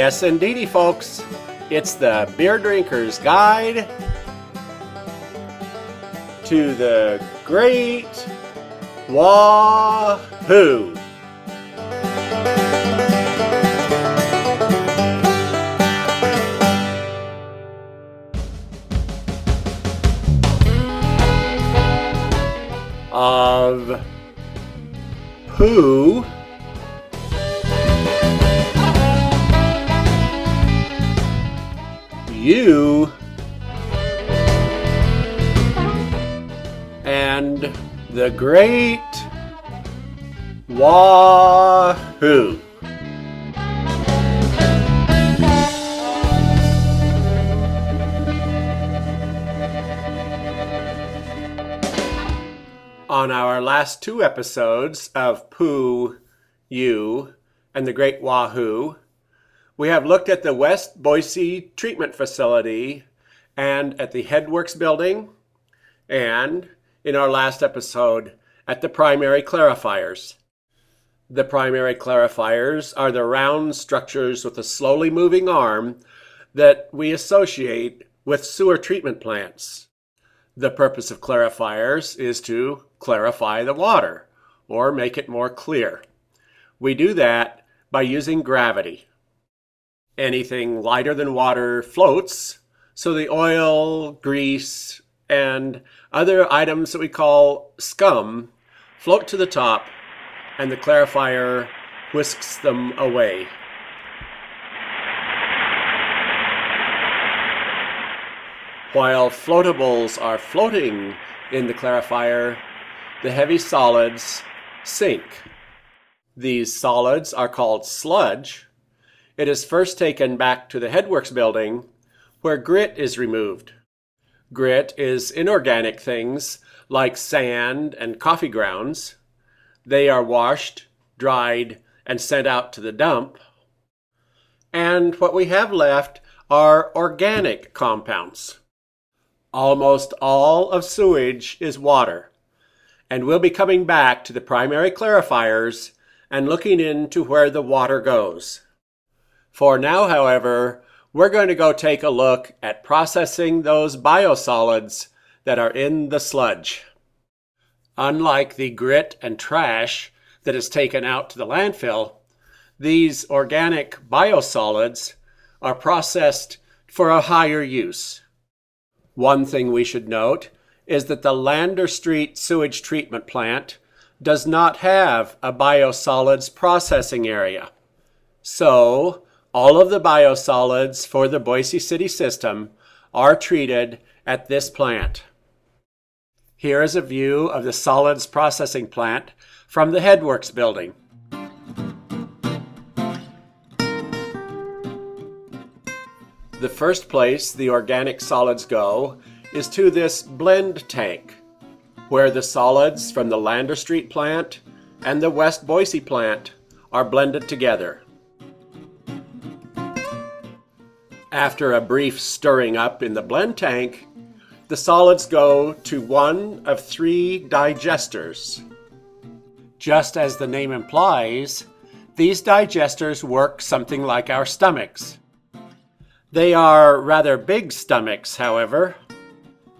Yes, indeedy, folks. It's the beer drinker's guide to the Great Wahoo. Of who you and the Great Wahoo. On our last two episodes of Pooh, You, and the Great Wahoo, we have looked at the West Boise Treatment Facility and at the Headworks Building, and in our last episode at the primary clarifiers. The primary clarifiers are the round structures with a slowly moving arm that we associate with sewer treatment plants. The purpose of clarifiers is to clarify the water or make it more clear. We do that by using gravity. Anything lighter than water floats, so the oil, grease, and other items that we call scum float to the top, and the clarifier whisks them away. While floatables are floating in the clarifier, the heavy solids sink. These solids are called sludge. It is first taken back to the Headworks building, where grit is removed. Grit is inorganic things like sand and coffee grounds. They are washed, dried, and sent out to the dump. And what we have left are organic compounds. Almost all of sewage is water, and we'll be coming back to the primary clarifiers and looking into where the water goes. For now, however, we're going to go take a look at processing those biosolids that are in the sludge. Unlike the grit and trash that is taken out to the landfill, these organic biosolids are processed for a higher use. One thing we should note is that the Lander Street Sewage Treatment Plant does not have a biosolids processing area. So, all of the biosolids for the Boise City system are treated at this plant. Here is a view of the solids processing plant from the Headworks building. The first place the organic solids go is to this blend tank, where the solids from the Lander Street plant and the West Boise plant are blended together. After a brief stirring up in the blend tank, the solids go to one of three digesters. Just as the name implies, these digesters work something like our stomachs. They are rather big stomachs, however.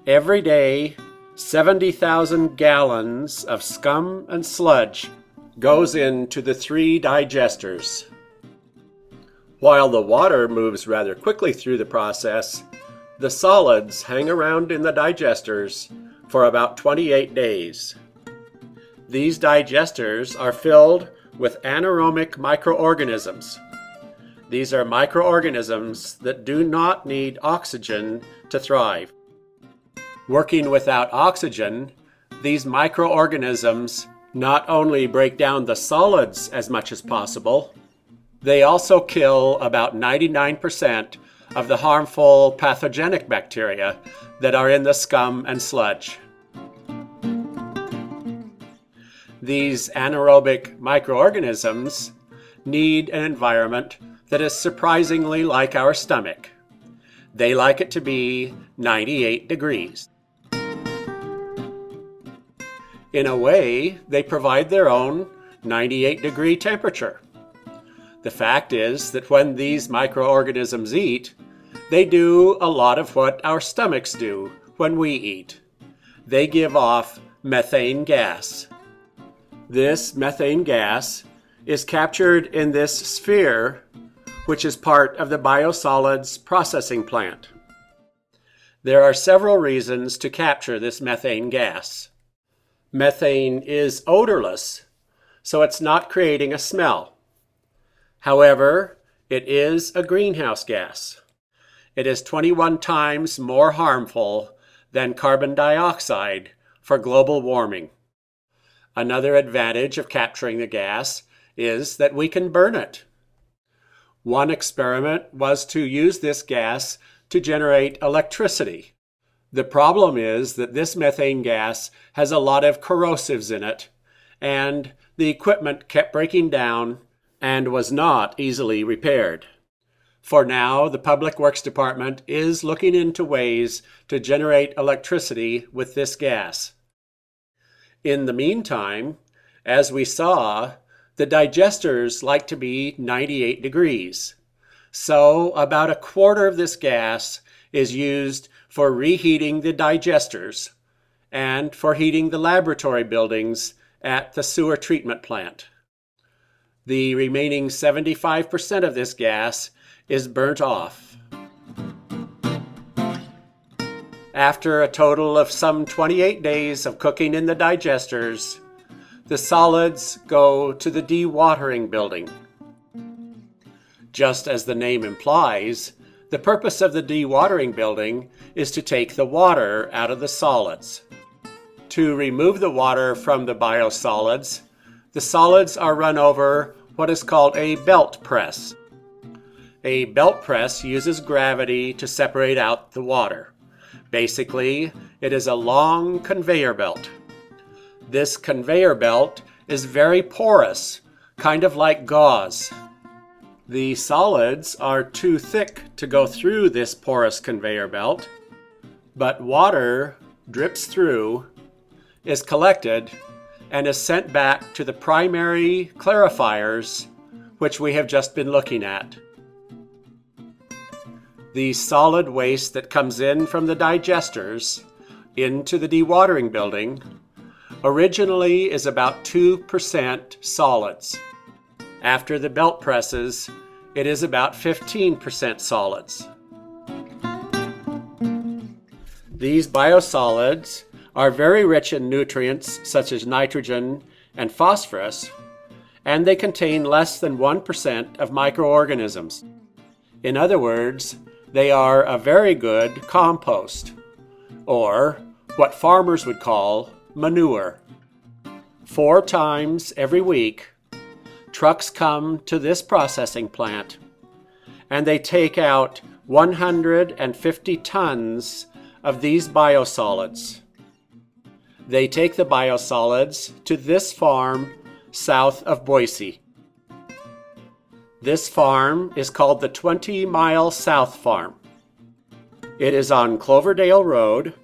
Every day, 70,000 gallons of scum and sludge goes into the three digesters. While the water moves rather quickly through the process, the solids hang around in the digesters for about 28 days. These digesters are filled with anaerobic microorganisms. These are microorganisms that do not need oxygen to thrive. Working without oxygen, these microorganisms not only break down the solids as much as possible, they also kill about 99% of the harmful pathogenic bacteria that are in the scum and sludge. These anaerobic microorganisms need an environment that is surprisingly like our stomach. They like it to be 98 degrees. In a way, they provide their own 98-degree temperature. The fact is that when these microorganisms eat, they do a lot of what our stomachs do when we eat. They give off methane gas. This methane gas is captured in this sphere, which is part of the biosolids processing plant. There are several reasons to capture this methane gas. Methane is odorless, so it's not creating a smell. However, it is a greenhouse gas. It is 21 times more harmful than carbon dioxide for global warming. Another advantage of capturing the gas is that we can burn it. One experiment was to use this gas to generate electricity. The problem is that this methane gas has a lot of corrosives in it, and the equipment kept breaking down and was not easily repaired. For now, the Public Works Department is looking into ways to generate electricity with this gas. In the meantime, as we saw, the digesters like to be 98 degrees. So about a quarter of this gas is used for reheating the digesters and for heating the laboratory buildings at the sewer treatment plant. The remaining 75% of this gas is burnt off. After a total of some 28 days of cooking in the digesters, the solids go to the dewatering building. Just as the name implies, the purpose of the dewatering building is to take the water out of the solids. To remove the water from the biosolids, the solids are run over what is called a belt press. A belt press uses gravity to separate out the water. Basically, it is a long conveyor belt. This conveyor belt is very porous, kind of like gauze. The solids are too thick to go through this porous conveyor belt, but water drips through, is collected, and is sent back to the primary clarifiers, which we have just been looking at. The solid waste that comes in from the digesters into the dewatering building originally is about 2% solids. After the belt presses, it is about 15% solids. These biosolids are very rich in nutrients such as nitrogen and phosphorus, and they contain less than 1% of microorganisms. In other words, they are a very good compost, or what farmers would call manure. 4 times every week, trucks come to this processing plant, and they take out 150 tons of these biosolids. They take the biosolids to this farm south of Boise. This farm is called the 20-Mile South Farm. It is on Cloverdale Road,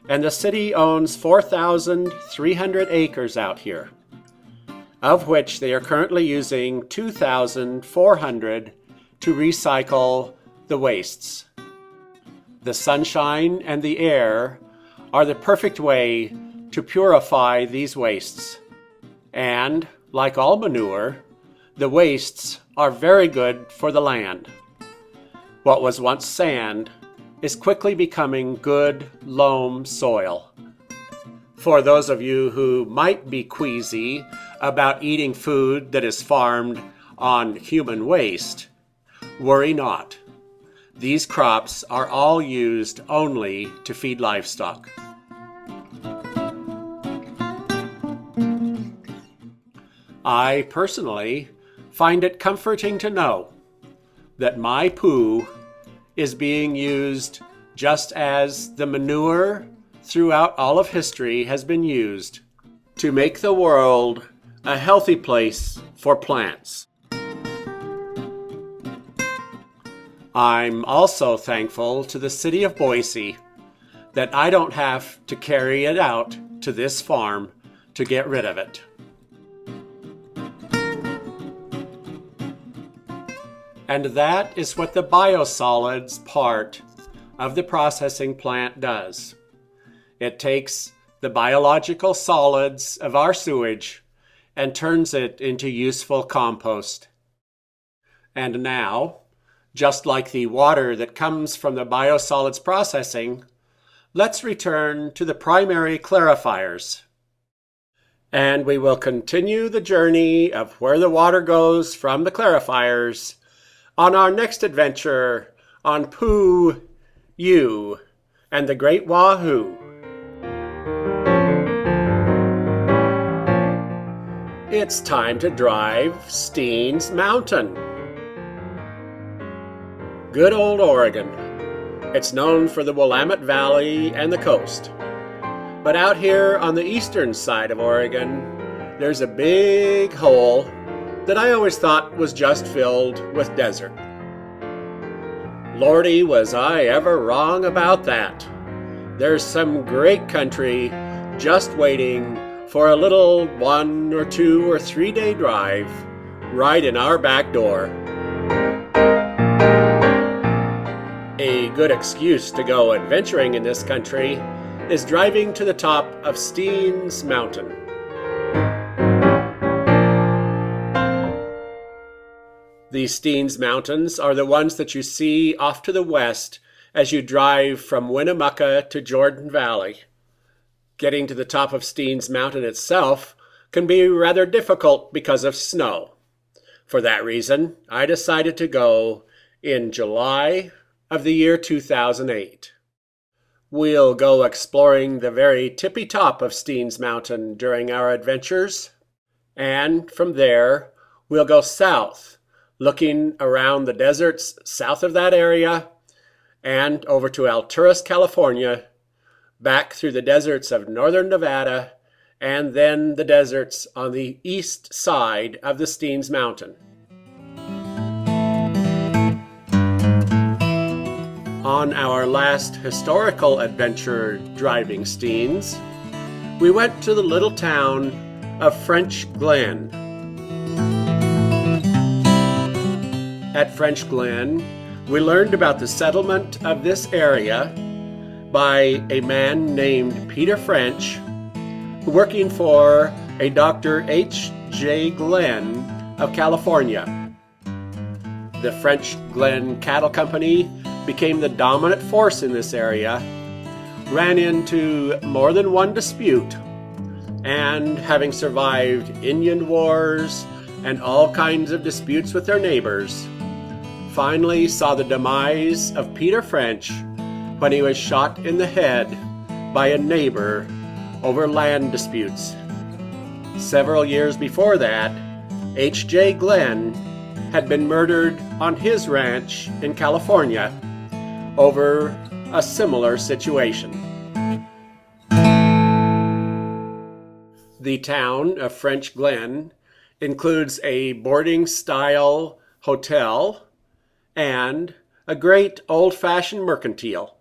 and the city owns 4,300 acres out here, of which they are currently using 2,400 to recycle the wastes. The sunshine and the air are the perfect way to purify these wastes. And, like all manure, the wastes are very good for the land. What was once sand is quickly becoming good loam soil. For those of you who might be queasy about eating food that is farmed on human waste, worry not. These crops are all used only to feed livestock. I personally find it comforting to know that my poo is being used just as the manure throughout all of history has been used to make the world a healthy place for plants. I'm also thankful to the city of Boise that I don't have to carry it out to this farm to get rid of it. And that is what the biosolids part of the processing plant does. It takes the biological solids of our sewage and turns it into useful compost. And now, just like the water that comes from the biosolids processing, let's return to the primary clarifiers. And we will continue the journey of where the water goes from the clarifiers on our next adventure on Pooh, You, and the Great Wahoo. It's time to drive Steens Mountain. Good old Oregon. It's known for the Willamette Valley and the coast. But out here on the eastern side of Oregon, there's a big hole that I always thought was just filled with desert. Lordy, was I ever wrong about that. There's some great country just waiting for a little 1 or 2 or 3 day drive right in our back door. A good excuse to go adventuring in this country is driving to the top of Steens Mountain. The Steens Mountains are the ones that you see off to the west as you drive from Winnemucca to Jordan Valley. Getting to the top of Steens Mountain itself can be rather difficult because of snow. For that reason, I decided to go in July of the year 2008. We'll go exploring the very tippy top of Steens Mountain during our adventures, and from there we'll go south, looking around the deserts south of that area and over to Alturas, California, back through the deserts of northern Nevada, and then the deserts on the east side of the Steens Mountain. On our last historical adventure driving Steens, we went to the little town of French Glen. At French Glen, we learned about the settlement of this area by a man named Peter French, working for a Dr. H.J. Glenn of California. The French Glen Cattle Company became the dominant force in this area, ran into more than one dispute, and having survived Indian wars and all kinds of disputes with their neighbors, finally saw the demise of Peter French when he was shot in the head by a neighbor over land disputes. Several years before that, H.J. Glenn had been murdered on his ranch in California over a similar situation. The town of French Glen includes a boarding-style hotel and a great old-fashioned mercantile.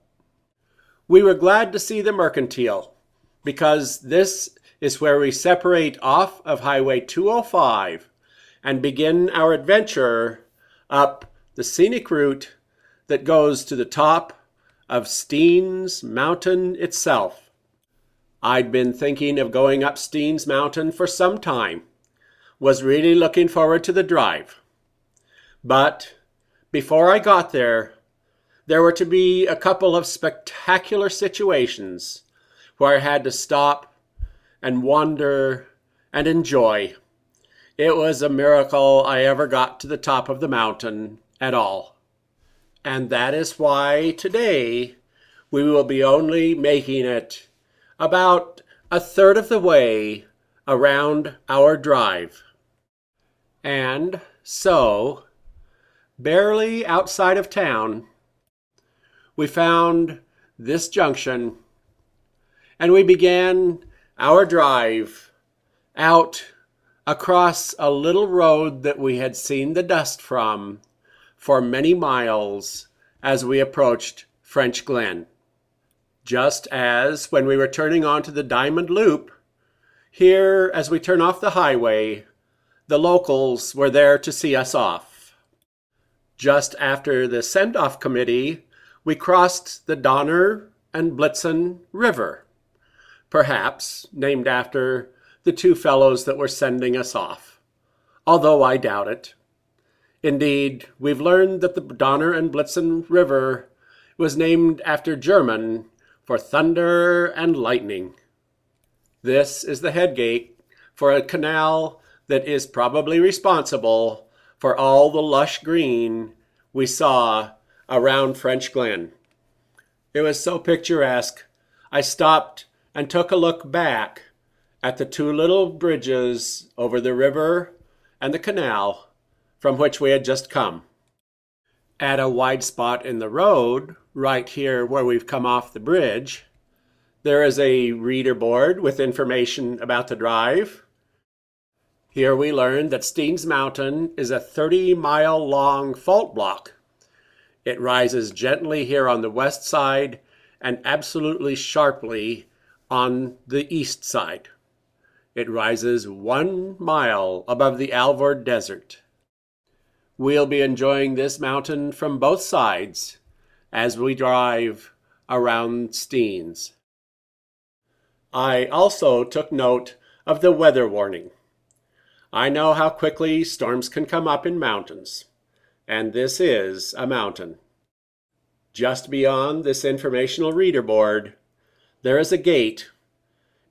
We were glad to see the mercantile because this is where we separate off of Highway 205 and begin our adventure up the scenic route that goes to the top of Steens Mountain itself. I'd been thinking of going up Steens Mountain for some time, was really looking forward to the drive. But before I got there were to be a couple of spectacular situations where I had to stop and wonder and enjoy. It was a miracle I ever got to the top of the mountain at all. And that is why today we will be only making it about a third of the way around our drive. And so, barely outside of town, we found this junction and we began our drive out across a little road that we had seen the dust from for many miles as we approached French Glen. Just as when we were turning onto the Diamond Loop, here as we turn off the highway, the locals were there to see us off. Just after the send-off committee, we crossed the Donner and Blitzen River, perhaps named after the two fellows that were sending us off, although I doubt it. Indeed, we've learned that the Donner and Blitzen River was named after German for thunder and lightning. This is the headgate for a canal that is probably responsible for all the lush green we saw around French Glen. It was so picturesque, I stopped and took a look back at the two little bridges over the river and the canal from which we had just come. At a wide spot in the road, right here where we've come off the bridge, there is a reader board with information about the drive. Here we learned that Steens Mountain is a 30-mile-long fault block. It rises gently here on the west side and absolutely sharply on the east side. It rises 1 mile above the Alvord Desert. We'll be enjoying this mountain from both sides as we drive around Steens. I also took note of the weather warning. I know how quickly storms can come up in mountains, and this is a mountain. Just beyond this informational reader board, there is a gate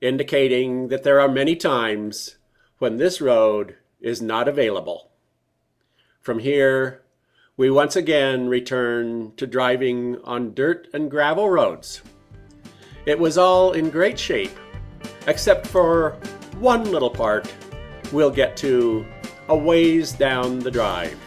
indicating that there are many times when this road is not available. From here, we once again return to driving on dirt and gravel roads. It was all in great shape, except for one little part we'll get to a ways down the drive.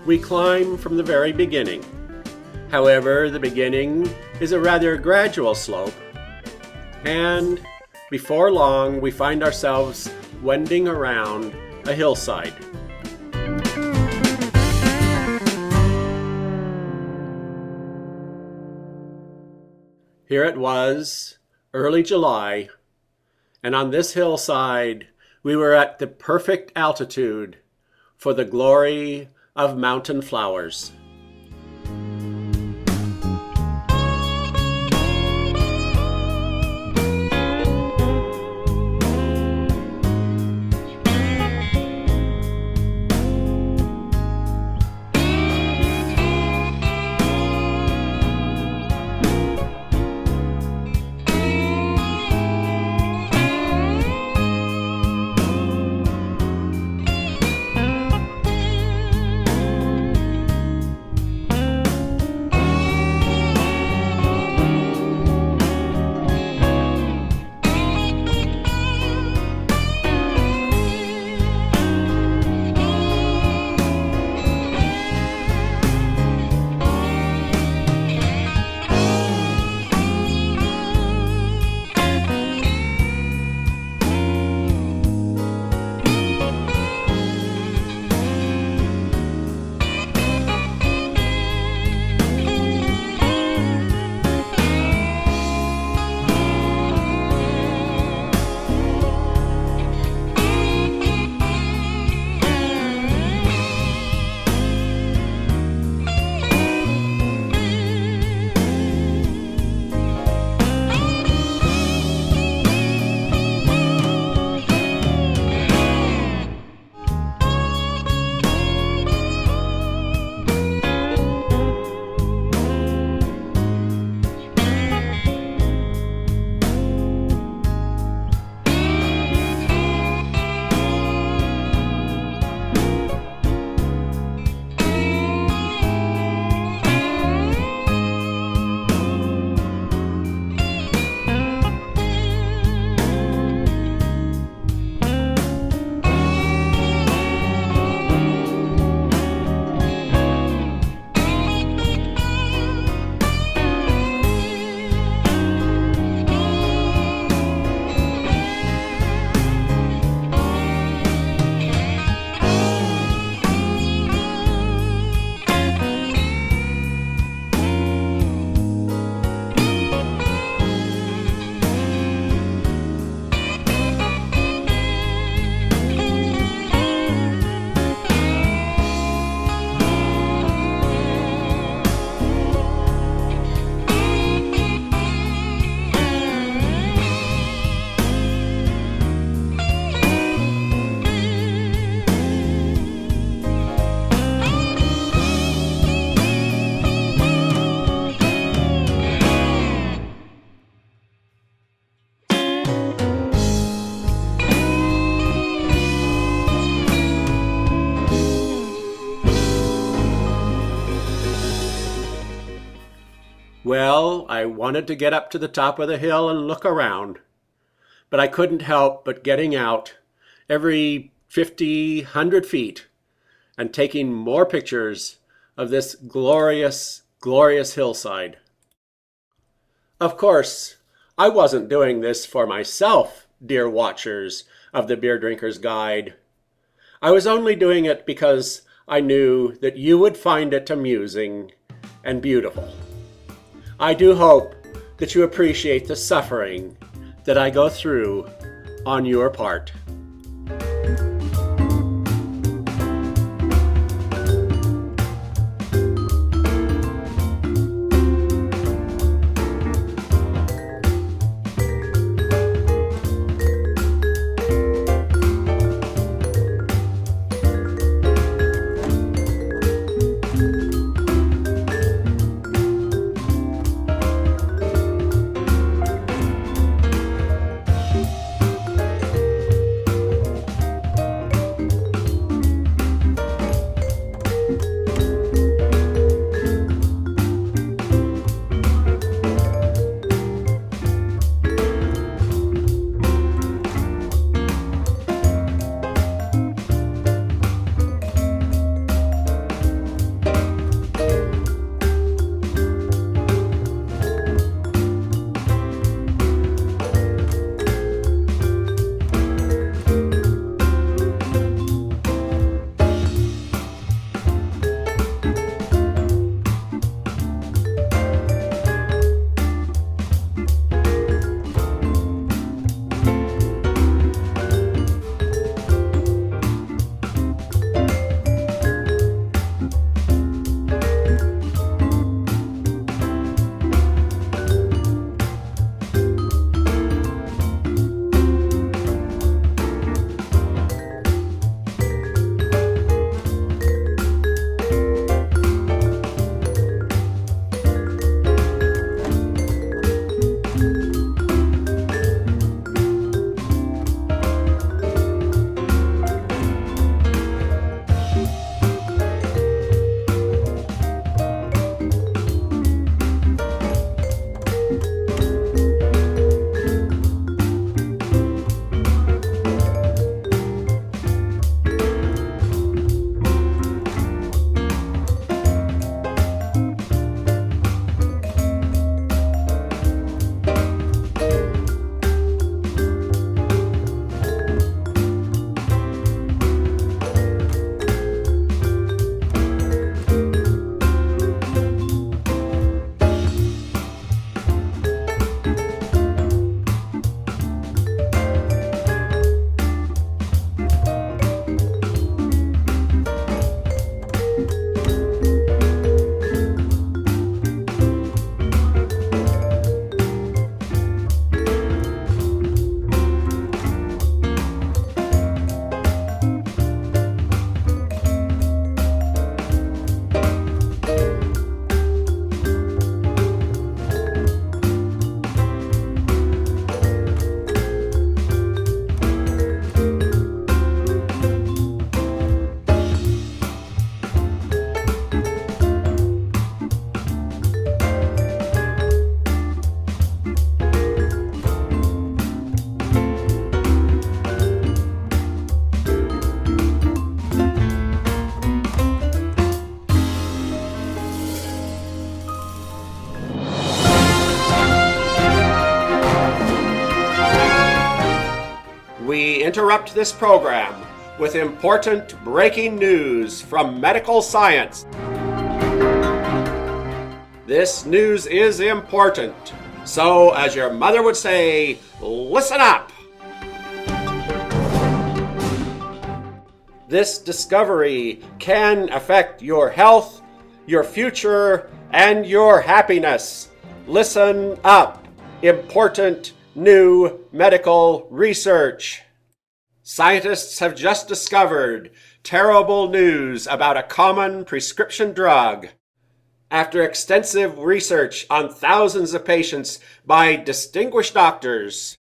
We climb from the very beginning. However, the beginning is a rather gradual slope, and before long we find ourselves wending around a hillside. Here it was, early July, and on this hillside we were at the perfect altitude for the glory of mountain flowers. Well, I wanted to get up to the top of the hill and look around, but I couldn't help but getting out every 50, 100 feet and taking more pictures of this glorious, glorious hillside. Of course, I wasn't doing this for myself, dear watchers of the Beer Drinker's Guide. I was only doing it because I knew that you would find it amusing and beautiful. I do hope that you appreciate the suffering that I go through on your part. We interrupt this program with important breaking news from medical science. This news is important, so as your mother would say, listen up! This discovery can affect your health, your future, and your happiness. Listen up! Important new medical research. Scientists have just discovered terrible news about a common prescription drug. After extensive research on thousands of patients by distinguished doctors,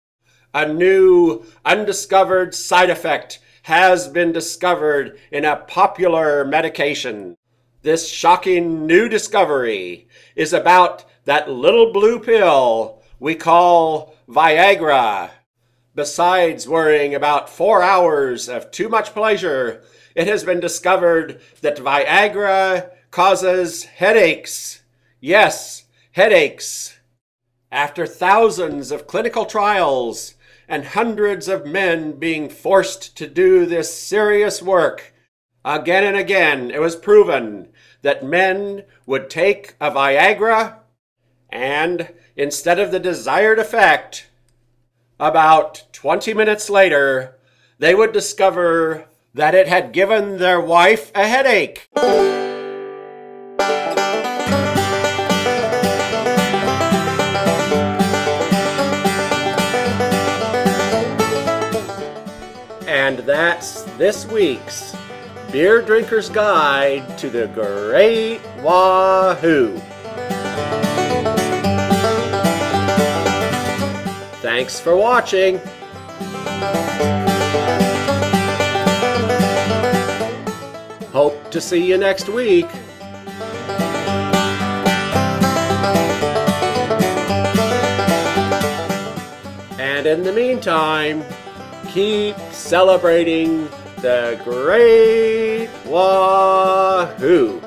a new undiscovered side effect has been discovered in a popular medication. This shocking new discovery is about that little blue pill we call Viagra. Besides worrying about 4 hours of too much pleasure, it has been discovered that Viagra causes headaches. Yes, headaches. After thousands of clinical trials and hundreds of men being forced to do this serious work, again and again it was proven that men would take a Viagra and, instead of the desired effect, about 20 minutes later, they would discover that it had given their wife a headache. And that's this week's Beer Drinker's Guide to the Great Wahoo. Thanks for watching. Hope to see you next week. And in the meantime, keep celebrating the Great Wahoo.